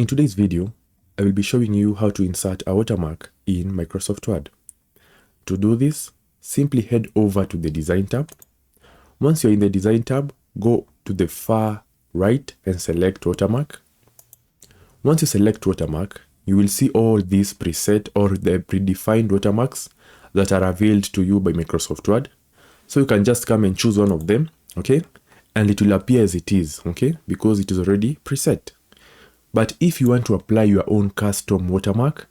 In today's video, I will be showing you how to insert a watermark in Microsoft Word. To do this, simply head over to the Design tab. Once you're in the Design tab, go to the far right and select Watermark. Once you select Watermark, you will see all these preset or the predefined watermarks that are availed to you by Microsoft Word. So you can just come and choose one of them, okay? And it will appear as it is, okay? Because it is already preset. But if you want to apply your own custom watermark,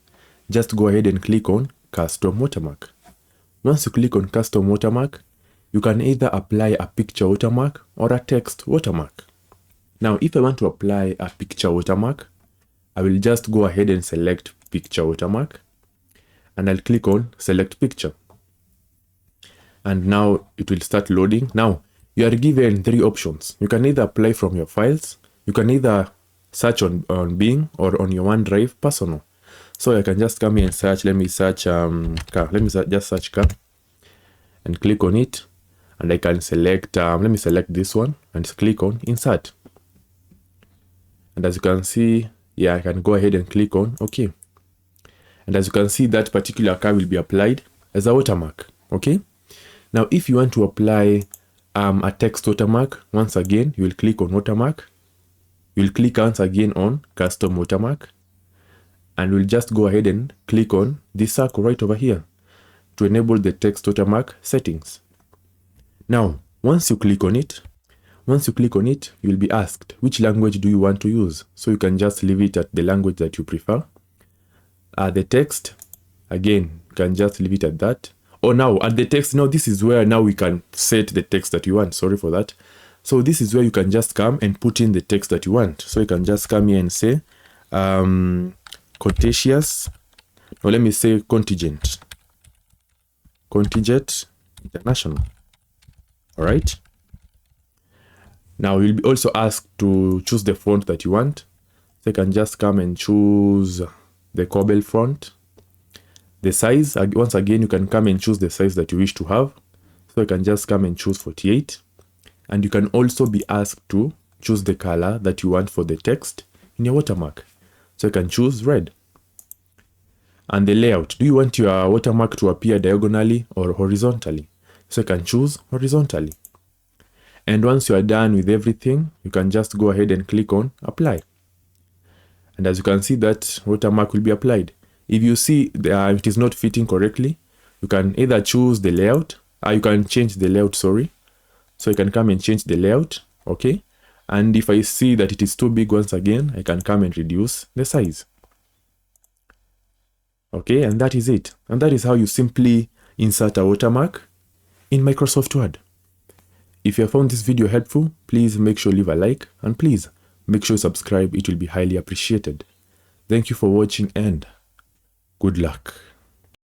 just go ahead and click on Custom Watermark. Once you click on Custom Watermark, you can either apply a picture watermark or a text watermark. Now, if I want to apply a picture watermark, I will just go ahead and select Picture Watermark, and I'll click on Select Picture. And now it will start loading. Now, you are given three options. You can either apply from your files, you can either search on Bing or on your OneDrive personal. So I can just come here and search. Let me search car. Just search car and click on it, and I can select let me select this one and click on Insert. And as you can see, yeah, I can go ahead and click on OK. And as you can see, that particular car will be applied as a watermark. Okay. Now, if you want to apply a text watermark, once again, you will click on Watermark. You'll click once again on Custom Watermark, and we'll just go ahead and click on this circle right over here to enable the text watermark settings. Now, once you click on it, you'll be asked which language do you want to use. So you can just leave it at the language that you prefer. The text, again, you can just leave it at that. Or now at the text, now this is where now we can set the text that you want. Sorry for that. So this is where you can just come and put in the text that you want. So you can just come here and say Cretaceous, or let me say contingent international. All right. Now you'll be also asked to choose the font that you want. So you can just come and choose the Cobble font. The size, once again, you can come and choose the size that you wish to have. So you can just come and choose 48. And you can also be asked to choose the color that you want for the text in your watermark. So you can choose red. And the layout, do you want your watermark to appear diagonally or horizontally? So you can choose horizontally. And once you are done with everything, you can just go ahead and click on Apply. And as you can see, that watermark will be applied. If you see it is not fitting correctly, you can either choose the layout, you can change the layout, sorry. So you can come and change the layout, okay? And if I see that it is too big, once again, I can come and reduce the size. Okay, and that is it. And that is how you simply insert a watermark in Microsoft Word. If you have found this video helpful, please make sure you leave a like, and please make sure you subscribe. It will be highly appreciated. Thank you for watching, and good luck.